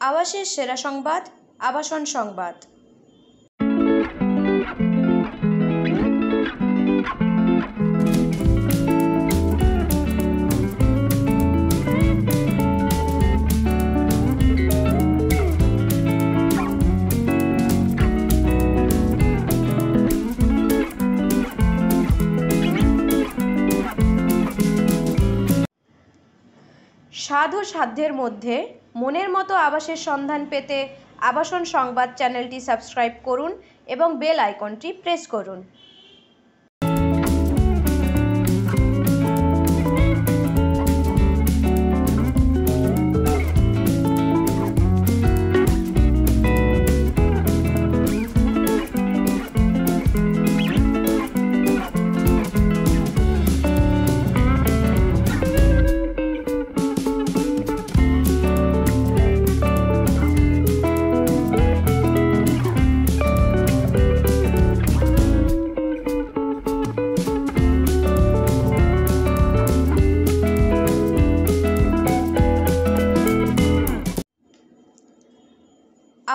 আবাসের সেরা সংবাদ, আবাসন সংবাদ। স্বাদ ও সাধ্যের মধ্যে মনের মতো আবাসের সন্ধান পেতে আবাসন সংবাদ চ্যানেলটি সাবস্ক্রাইব করুন এবং বেল আইকনটি প্রেস করুন।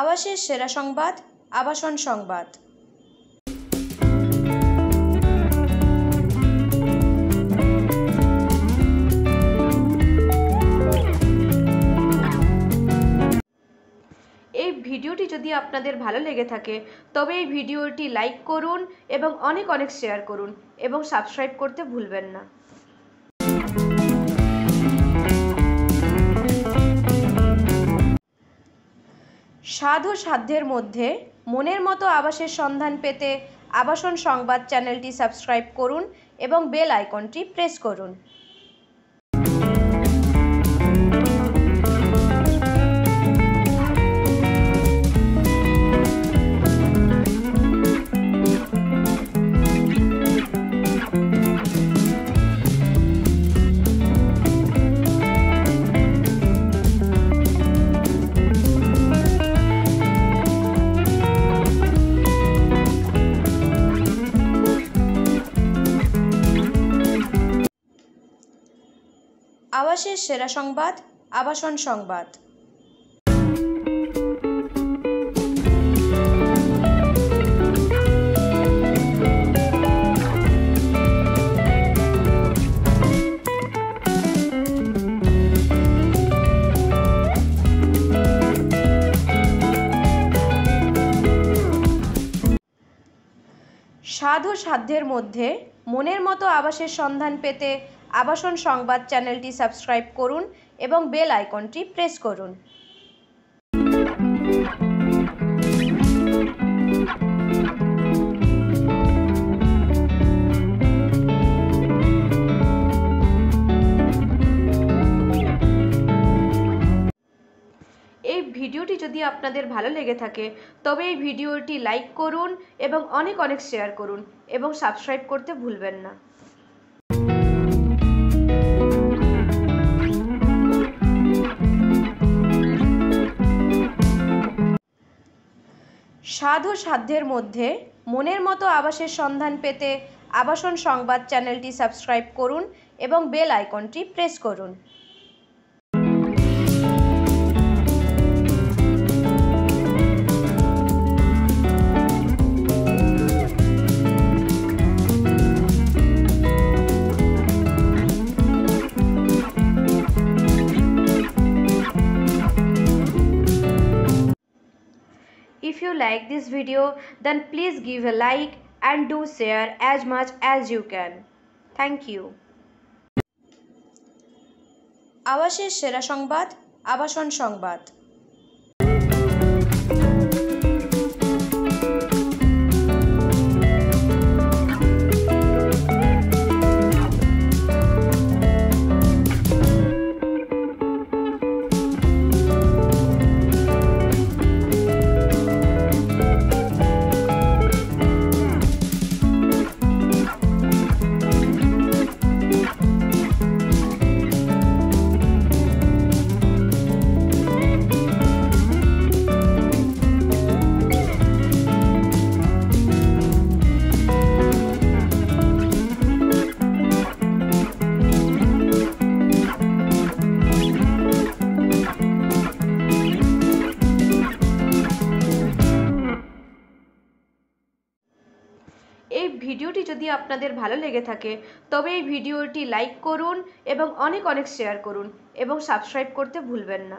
আবাসের সেরা সংবাদ, আবাসন সংবাদ। এই ভিডিওটি যদি আপনাদের ভালো লেগে থাকে তবে এই ভিডিওটি লাইক করুন এবং অনেক শেয়ার করুন এবং সাবস্ক্রাইব করতে ভুলবেন না। স্বাদ ও সাধ্যের মধ্যে মনের মতো আবাসের সন্ধান পেতে আবাসন সংবাদ চ্যানেলটি সাবস্ক্রাইব করুন এবং বেল আইকনটি প্রেস করুন। আবাসের সেরা সংবাদ, আবাসন সংবাদ। স্বাদ ও সাধ্যের মধ্যে মনের মতো আবাসের সন্ধান পেতে আবাসন সংবাদ চ্যানেলটি সাবস্ক্রাইব করুন এবং বেল আইকনটি প্রেস করুন। এই ভিডিওটি যদি আপনাদের ভালো লেগে থাকে তবে এই ভিডিওটি লাইক করুন এবং অনেক শেয়ার করুন এবং সাবস্ক্রাইব করতে ভুলবেন না। স্বাদ ও সাধ্যের মধ্যে মনের মতো আবাসের সন্ধান পেতে আবাসন সংবাদ চ্যানেলটি সাবস্ক্রাইব করুন এবং বেল আইকনটি প্রেস করুন। If you like this video, then please give a like and do share as much as you can. Thank you. আবাসের সেরা সংবাদ, আবাসন সংবাদ। ভিডিওটি যদি আপনাদের ভালো লেগে থাকে তবে এই ভিডিওটি লাইক করুন এবং অনেক অনেক শেয়ার করুন এবং সাবস্ক্রাইব করতে ভুলবেন না।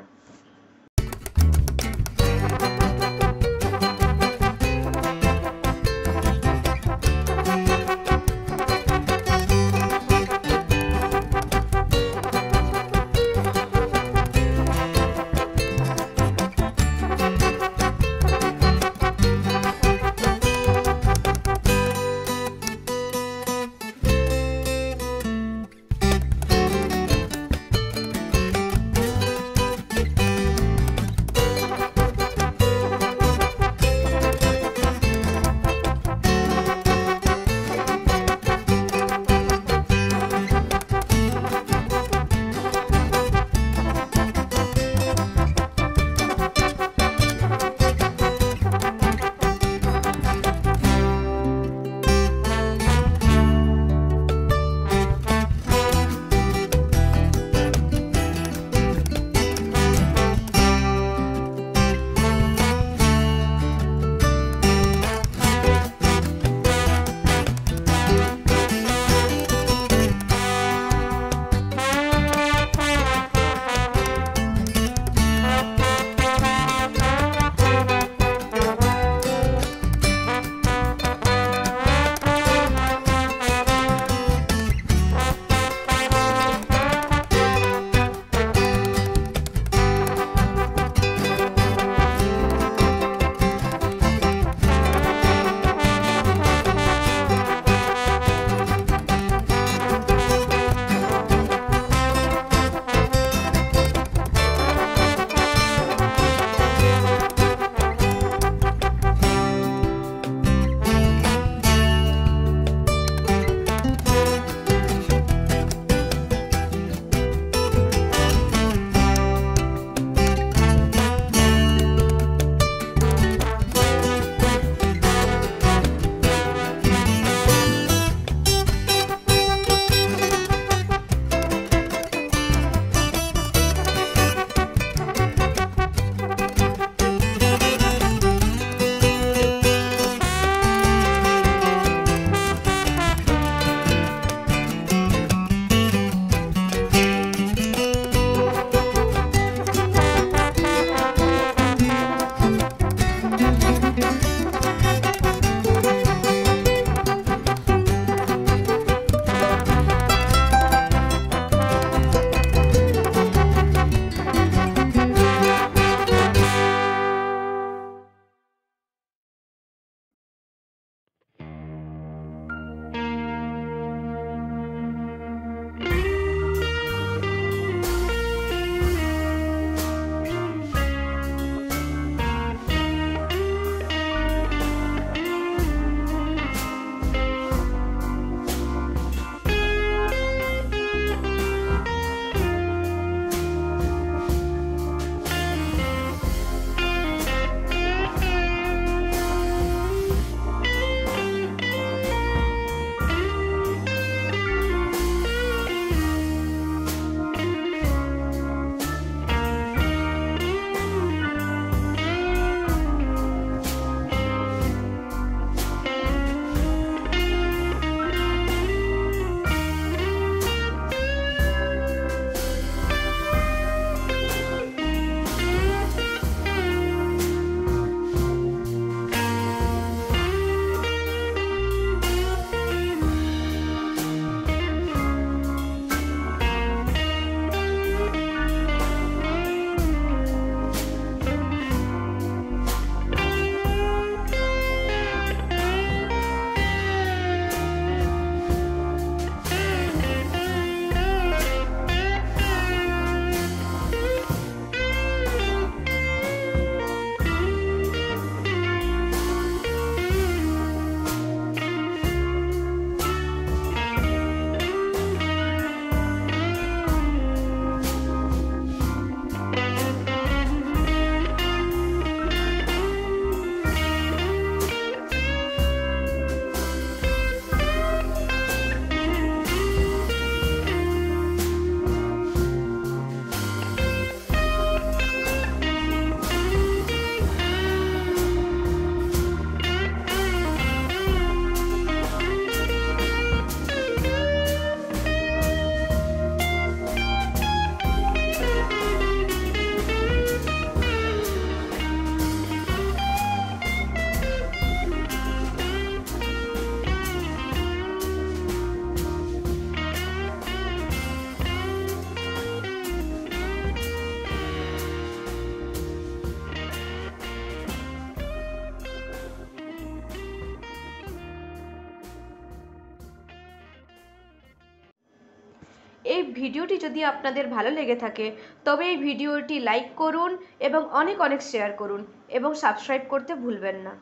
ভিডিওটি যদি আপনাদের ভালো লেগে থাকে তবে এই ভিডিওটি লাইক করুন এবং অনেক অনেক শেয়ার করুন এবং সাবস্ক্রাইব করতে ভুলবেন না।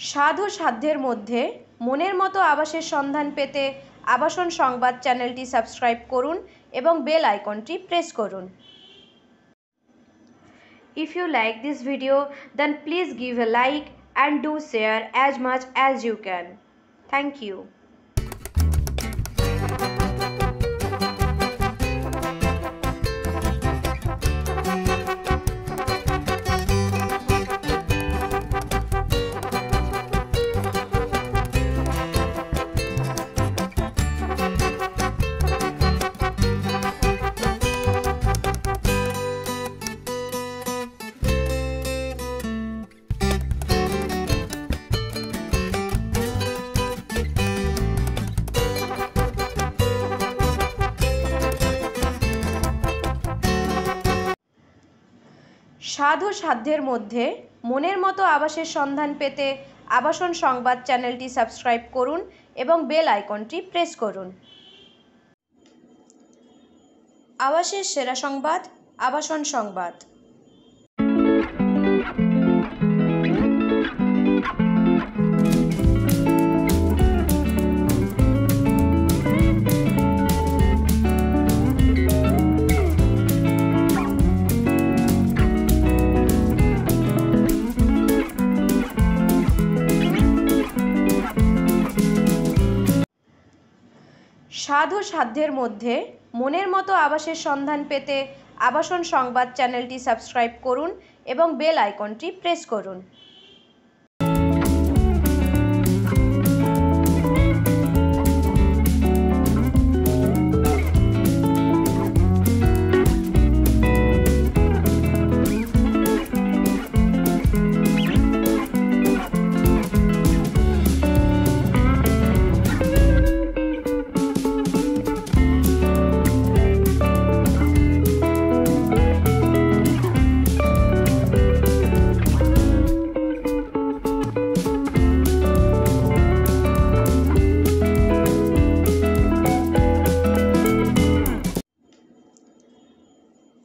স্বাদ ও সাধ্যের মধ্যে মনের মতো আবাসের সন্ধান পেতে আবাসন সংবাদ চ্যানেলটি সাবস্ক্রাইব করুন এবং বেল আইকনটি প্রেস করুন। If you like this video, then please give a like and do share as much as you can. Thank you. স্বাদ ও সাধ্যের মধ্যে মনের মতো আবাসের সন্ধান পেতে আবাসন সংবাদ চ্যানেলটি সাবস্ক্রাইব করুন এবং বেল আইকনটি প্রেস করুন। আবাসের সেরা সংবাদ, আবাসন সংবাদ। স্বাদ ও সাধ্যের মধ্যে মনের মতো আবাসের সন্ধান পেতে আবাসন সংবাদ চ্যানেলটি সাবস্ক্রাইব করুন এবং বেল আইকনটি প্রেস করুন।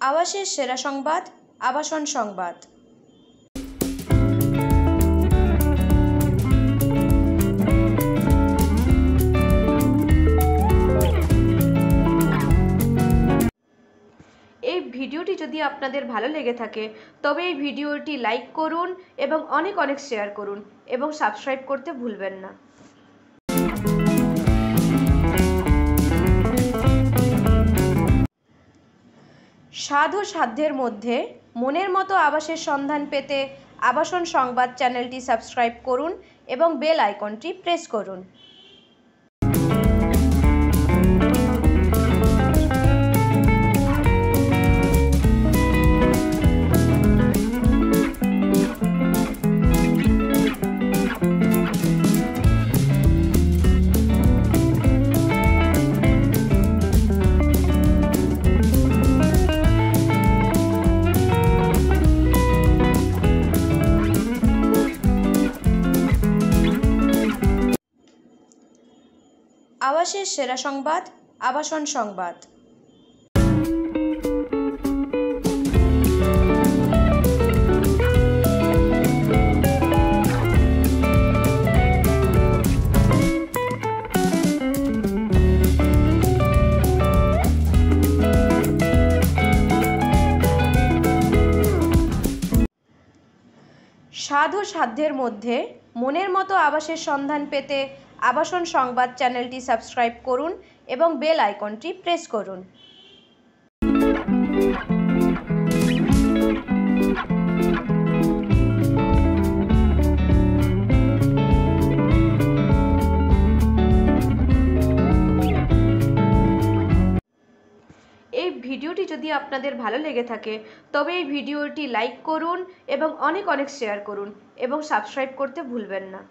আবাসের সেরা সংবাদ, আবাসন সংবাদ। এই ভিডিওটি যদি আপনাদের ভালো লেগে থাকে তবে এই ভিডিওটি লাইক করুন এবং অনেক অনেক শেয়ার করুন এবং সাবস্ক্রাইব করতে ভুলবেন না। স্বাদ ও সাধ্যের মধ্যে মনের মতো আবাসের সন্ধান পেতে আবাসন সংবাদ চ্যানেলটি সাবস্ক্রাইব করুন এবং বেল আইকনটি প্রেস করুন। আবাসের সেরা সংবাদ, আবাসন সংবাদ। স্বাদ ও সাধ্যের মধ্যে মনের মতো আবাসের সন্ধান পেতে আবাসন সংবাদ চ্যানেলটি সাবস্ক্রাইব করুন এবং বেল আইকনটি প্রেস করুন। এই ভিডিওটি যদি আপনাদের ভালো লেগে থাকে তবে এই ভিডিওটি লাইক করুন এবং অনেক অনেক শেয়ার করুন এবং সাবস্ক্রাইব করতে ভুলবেন না।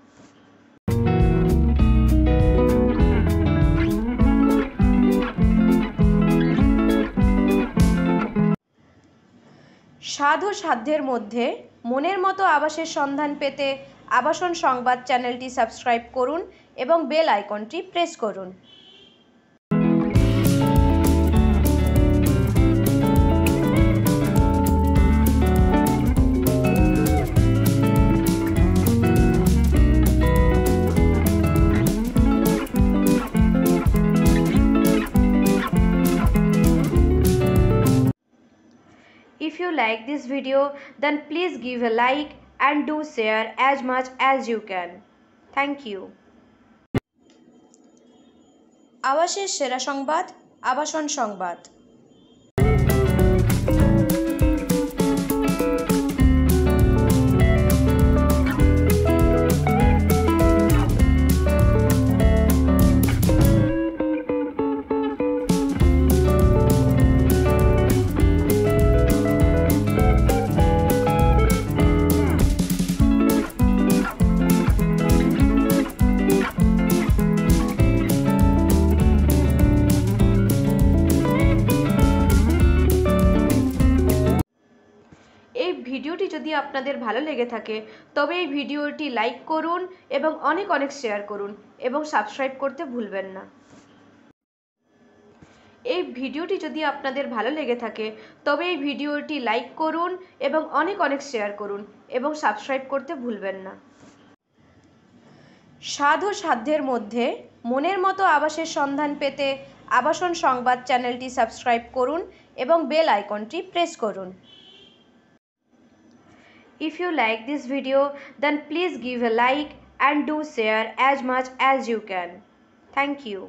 স্বাদ ও সাধ্যের মধ্যে মনের মতো আবাসের সন্ধান পেতে আবাসন সংবাদ চ্যানেলটি সাবস্ক্রাইব করুন এবং বেল আইকনটি প্রেস করুন। If you like this video, then please give a like and do share as much as you can. Thank you. আবাসের সেরা সংবাদ, আবাসন সংবাদ। এই ভিডিওটি যদি আপনাদের ভালো লেগে থাকে তবে এই ভিডিওটি লাইক করুন এবং অনেক অনেক শেয়ার করুন এবং সাবস্ক্রাইব করতে ভুলবেন না। এই ভিডিওটি যদি আপনাদের ভালো লেগে থাকে তবে এই ভিডিওটি লাইক করুন এবং অনেক অনেক শেয়ার করুন এবং সাবস্ক্রাইব করতে ভুলবেন না। স্বাদ ও সাধ্যের মধ্যে মনের মতো আবাসের সন্ধান পেতে আবাসন সংবাদ চ্যানেলটি সাবস্ক্রাইব করুন এবং বেল আইকনটি প্রেস করুন। If you like this video, then please give a like and do share as much as you can. Thank you.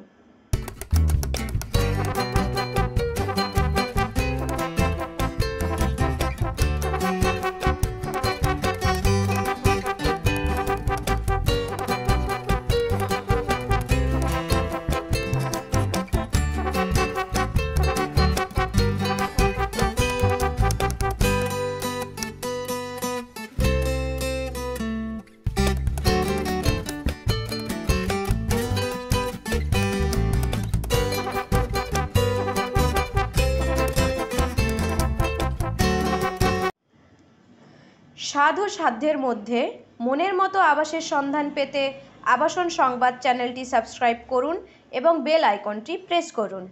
স্বাদ ও সাধ্যের মধ্যে মনের মতো আবাসের সন্ধান পেতে আবাসন সংবাদ চ্যানেলটি সাবস্ক্রাইব করুন এবং বেল আইকনটি প্রেস করুন।